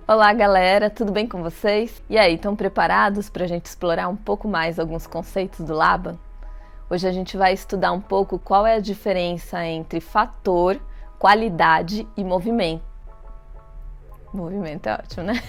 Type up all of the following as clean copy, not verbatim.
Olá galera, tudo bem com vocês? E aí, estão preparados para a gente explorar um pouco mais alguns conceitos do Laban? Hoje a gente vai estudar um pouco qual é a diferença entre fator, qualidade e movimento. Movimento é ótimo, né?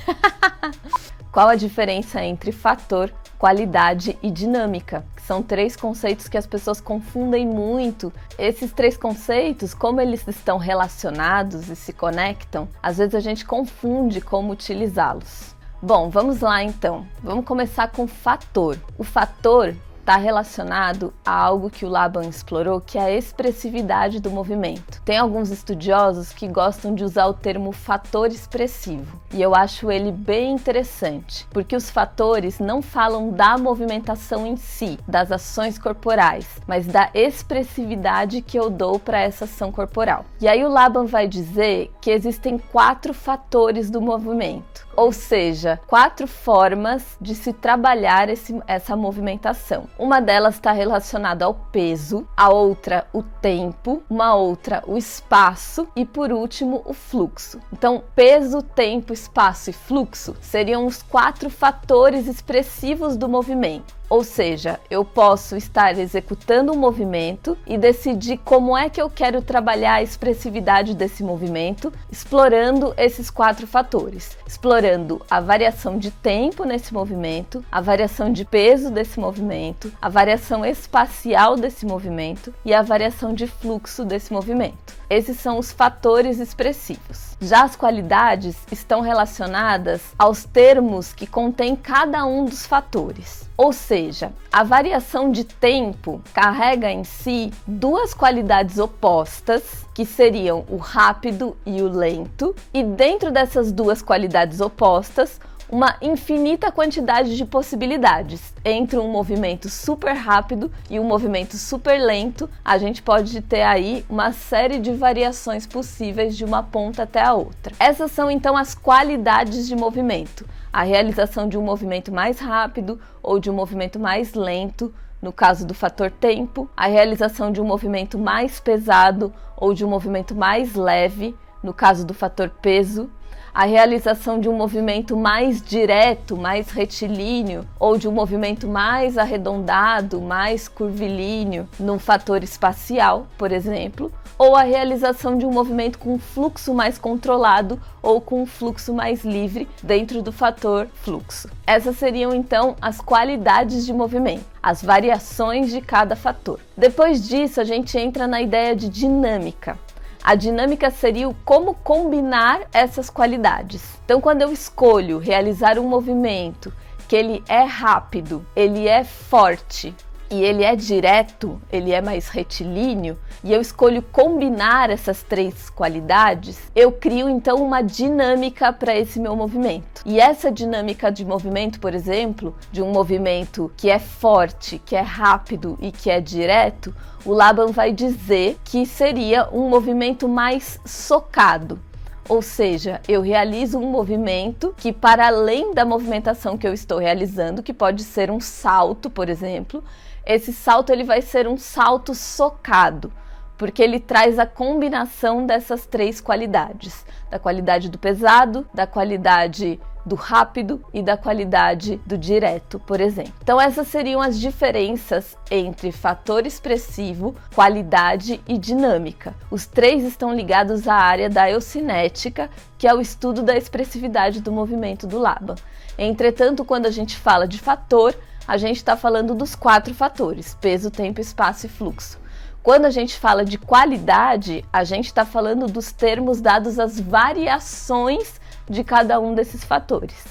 Qual a diferença entre fator, qualidade e dinâmica? Que são três conceitos que as pessoas confundem muito. Esses três conceitos, como eles estão relacionados e se conectam, às vezes a gente confunde como utilizá-los. Bom, vamos lá então. Vamos começar com fator. O fator está relacionado a algo que o Laban explorou, que é a expressividade do movimento. Tem alguns estudiosos que gostam de usar o termo fator expressivo, e eu acho ele bem interessante, porque os fatores não falam da movimentação em si, das ações corporais, mas da expressividade que eu dou para essa ação corporal. E aí o Laban vai dizer que existem 4 fatores do movimento, ou seja, 4 formas de se trabalhar essa movimentação. Uma delas está relacionada ao peso, a outra o tempo, uma outra o espaço e por último o fluxo. Então, peso, tempo, espaço e fluxo seriam os 4 fatores expressivos do movimento. Ou seja, eu posso estar executando um movimento e decidir como é que eu quero trabalhar a expressividade desse movimento, explorando esses 4 fatores. Explorando a variação de tempo nesse movimento, a variação de peso desse movimento, a variação espacial desse movimento e a variação de fluxo desse movimento. Esses são os fatores expressivos. Já as qualidades estão relacionadas aos termos que contém cada um dos fatores. Ou seja, a variação de tempo carrega em si 2 qualidades opostas, que seriam o rápido e o lento, e dentro dessas 2 qualidades opostas, uma infinita quantidade de possibilidades. Entre um movimento super rápido e um movimento super lento, a gente pode ter aí uma série de variações possíveis de uma ponta até a outra. Essas são então as qualidades de movimento. A realização de um movimento mais rápido ou de um movimento mais lento, no caso do fator tempo, a realização de um movimento mais pesado ou de um movimento mais leve, no caso do fator peso, a realização de um movimento mais direto, mais retilíneo, ou de um movimento mais arredondado, mais curvilíneo, num fator espacial, por exemplo, ou a realização de um movimento com um fluxo mais controlado ou com um fluxo mais livre dentro do fator fluxo. Essas seriam então as qualidades de movimento, as variações de cada fator. Depois disso, a gente entra na ideia de dinâmica. A dinâmica seria o como combinar essas qualidades. Então, quando eu escolho realizar um movimento que ele é rápido, ele é forte e ele é direto, ele é mais retilíneo, e eu escolho combinar essas 3 qualidades, eu crio então uma dinâmica para esse meu movimento. E essa dinâmica de movimento, por exemplo, de um movimento que é forte, que é rápido e que é direto, o Laban vai dizer que seria um movimento mais socado. Ou seja, eu realizo um movimento que, para além da movimentação que eu estou realizando, que pode ser um salto, por exemplo, esse salto ele vai ser um salto socado, porque ele traz a combinação dessas 3 qualidades, da qualidade do pesado, da qualidade do rápido e da qualidade do direto, por exemplo. Então essas seriam as diferenças entre fator expressivo, qualidade e dinâmica. Os 3 estão ligados à área da eucinética, que é o estudo da expressividade do movimento do Laban. Entretanto, quando a gente fala de fator, a gente está falando dos 4 fatores: peso, tempo, espaço e fluxo. Quando a gente fala de qualidade, a gente está falando dos termos dados às variações de cada um desses fatores.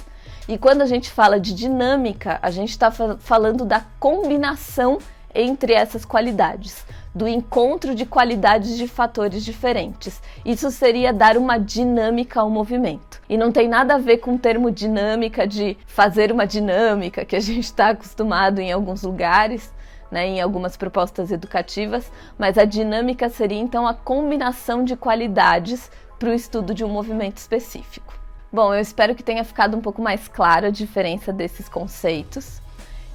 E quando a gente fala de dinâmica, a gente está falando da combinação entre essas qualidades, do encontro de qualidades de fatores diferentes. Isso seria dar uma dinâmica ao movimento. E não tem nada a ver com o termo dinâmica de fazer uma dinâmica, que a gente está acostumado em alguns lugares, né, em algumas propostas educativas, mas a dinâmica seria então a combinação de qualidades para o estudo de um movimento específico. Bom, eu espero que tenha ficado um pouco mais clara a diferença desses conceitos.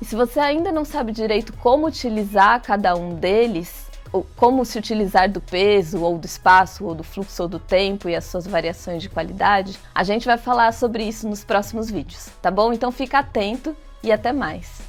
E se você ainda não sabe direito como utilizar cada um deles, como se utilizar do peso, ou do espaço, ou do fluxo, ou do tempo e as suas variações de qualidade, a gente vai falar sobre isso nos próximos vídeos, tá bom? Então fica atento e até mais!